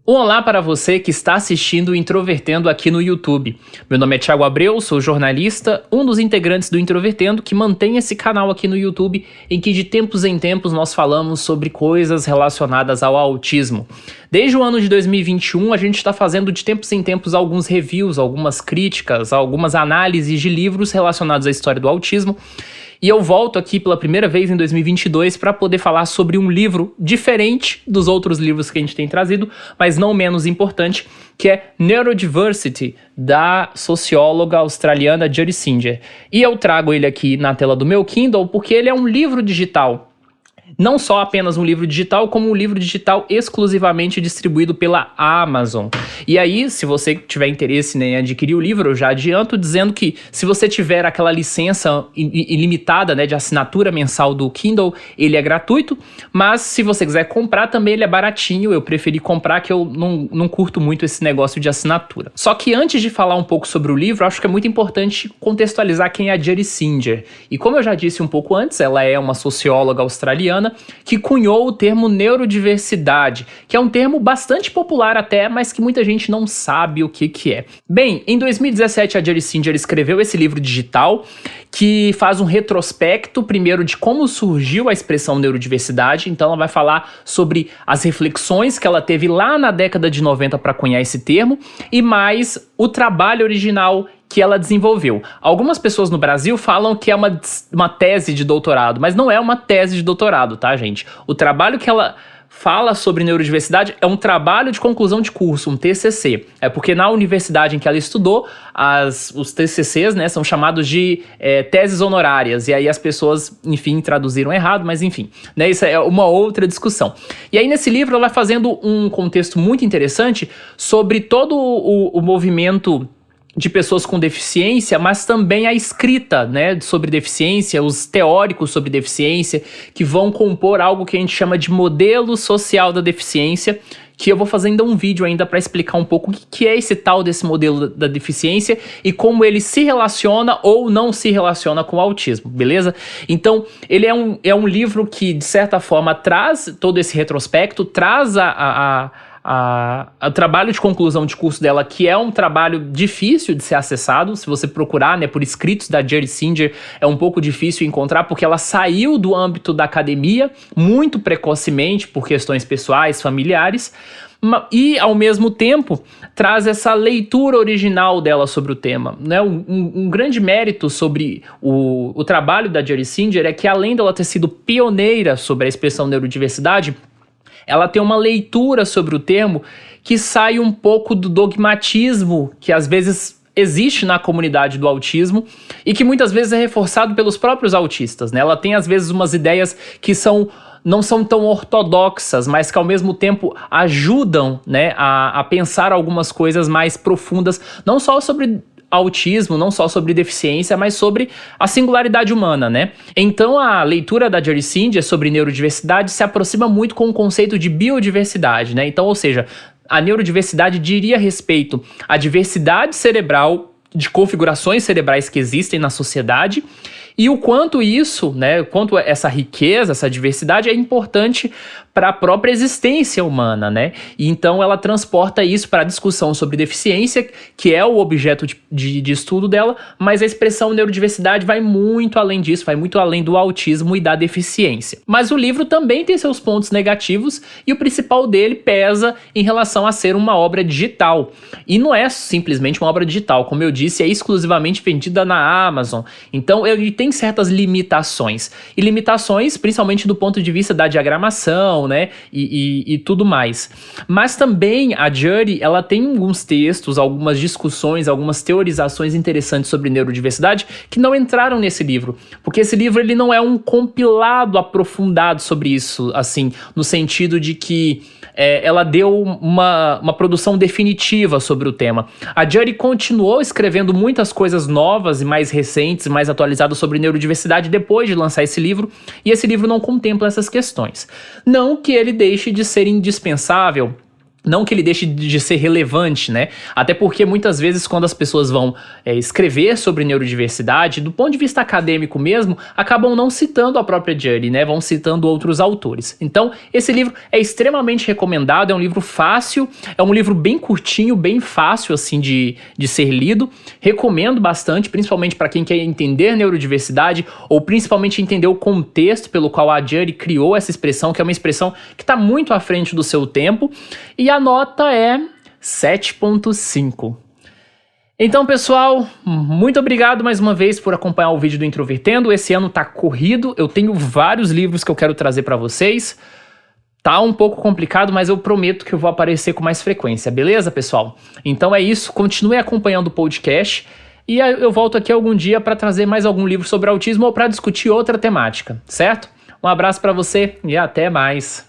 Um olá para você que está assistindo o Introvertendo aqui no YouTube. Meu nome é Thiago Abreu, sou jornalista, um dos integrantes do Introvertendo que mantém esse canal aqui no YouTube em que de tempos em tempos nós falamos sobre coisas relacionadas ao autismo. Desde o ano de 2021 a gente está fazendo de tempos em tempos alguns reviews, algumas críticas, algumas análises de livros relacionados à história do autismo. E eu volto aqui pela primeira vez em 2022 para poder falar sobre um livro diferente dos outros livros que a gente tem trazido, mas não menos importante, que é Neurodiversity, da socióloga australiana Judi Singer. E eu trago ele aqui na tela do meu Kindle porque ele é um livro digital. Não só apenas um livro digital, como um livro digital exclusivamente distribuído pela Amazon. E aí, se você tiver interesse em adquirir o livro, eu já adianto dizendo que se você tiver aquela licença ilimitada, né, de assinatura mensal do Kindle, ele é gratuito, mas se você quiser comprar também ele é baratinho. Eu preferi comprar, que eu não curto muito esse negócio de assinatura. Só que antes de falar um pouco sobre o livro, acho que é muito importante contextualizar quem é a Judi Singer. E como eu já disse um pouco antes, ela é uma socióloga australiana que cunhou o termo neurodiversidade, que é um termo bastante popular até, mas que muita gente não sabe o que é. Bem, em 2017 a Judi Singer escreveu esse livro digital que faz um retrospecto, primeiro, de como surgiu a expressão neurodiversidade. Então ela vai falar sobre as reflexões que ela teve lá na década de 90 para cunhar esse termo, e mais o trabalho original que ela desenvolveu. Algumas pessoas no Brasil falam que é uma tese de doutorado, mas não é uma tese de doutorado, tá, gente? O trabalho que ela fala sobre neurodiversidade é um trabalho de conclusão de curso, um TCC. É porque na universidade em que ela estudou, os TCCs, né, são chamados de teses honorárias, e aí as pessoas, enfim, traduziram errado, mas enfim, né, isso é uma outra discussão. E aí nesse livro ela vai fazendo um contexto muito interessante sobre todo o movimento de pessoas com deficiência, mas também a escrita, né, sobre deficiência, os teóricos sobre deficiência, que vão compor algo que a gente chama de modelo social da deficiência, que eu vou fazer ainda um vídeo ainda para explicar um pouco o que é esse tal desse modelo da deficiência e como ele se relaciona ou não se relaciona com o autismo, beleza? Então, ele é um livro que, de certa forma, traz todo esse retrospecto, traz o trabalho de conclusão de curso dela, que é um trabalho difícil de ser acessado. Se você procurar, né, por escritos da Judi Singer, é um pouco difícil encontrar, porque ela saiu do âmbito da academia muito precocemente, por questões pessoais, familiares, e, ao mesmo tempo, traz essa leitura original dela sobre o tema, né? Um grande mérito sobre o trabalho da Judi Singer é que, além dela ter sido pioneira sobre a expressão neurodiversidade, ela tem uma leitura sobre o termo que sai um pouco do dogmatismo que às vezes existe na comunidade do autismo e que muitas vezes é reforçado pelos próprios autistas, né? Ela tem às vezes umas ideias que não são tão ortodoxas, mas que ao mesmo tempo ajudam, né, a pensar algumas coisas mais profundas, não só sobre autismo, não só sobre deficiência, mas sobre a singularidade humana, né? Então a leitura da Judi Singer sobre neurodiversidade se aproxima muito com o conceito de biodiversidade, né? Então, ou seja, a neurodiversidade diria respeito à diversidade cerebral, de configurações cerebrais que existem na sociedade, e o quanto isso, né, o quanto essa riqueza, essa diversidade é importante para a própria existência humana, né? E então ela transporta isso para a discussão sobre deficiência, que é o objeto de estudo dela, mas a expressão neurodiversidade vai muito além disso, vai muito além do autismo e da deficiência. Mas o livro também tem seus pontos negativos, e o principal dele pesa em relação a ser uma obra digital. E não é simplesmente uma obra digital, como eu disse, é exclusivamente vendida na Amazon. Então ele tem certas limitações, e limitações principalmente do ponto de vista da diagramação, né, e tudo mais. Mas também a Judi, ela tem alguns textos, algumas discussões, algumas teorizações interessantes sobre neurodiversidade que não entraram nesse livro, porque esse livro ele não é um compilado aprofundado sobre isso, assim, no sentido de que ela deu uma produção definitiva sobre o tema. A Judi continuou escrevendo muitas coisas novas e mais recentes, mais atualizadas sobre neurodiversidade depois de lançar esse livro, e esse livro não contempla essas questões. Não que ele deixe de ser indispensável Não que ele deixe de ser relevante, né? Até porque muitas vezes quando as pessoas vão escrever sobre neurodiversidade, do ponto de vista acadêmico mesmo, acabam não citando a própria Judy, né? Vão citando outros autores. Então, esse livro é extremamente recomendado, é um livro fácil, é um livro bem curtinho, bem fácil, assim, de ser lido. Recomendo bastante, principalmente para quem quer entender neurodiversidade, ou principalmente entender o contexto pelo qual a Judy criou essa expressão, que é uma expressão que está muito à frente do seu tempo. E a nota é 7.5. Então, pessoal, muito obrigado mais uma vez por acompanhar o vídeo do Introvertendo. Esse ano tá corrido, eu tenho vários livros que eu quero trazer para vocês. Tá um pouco complicado, mas eu prometo que eu vou aparecer com mais frequência, beleza, pessoal? Então é isso, continue acompanhando o podcast e eu volto aqui algum dia para trazer mais algum livro sobre autismo ou para discutir outra temática, certo? Um abraço para você e até mais.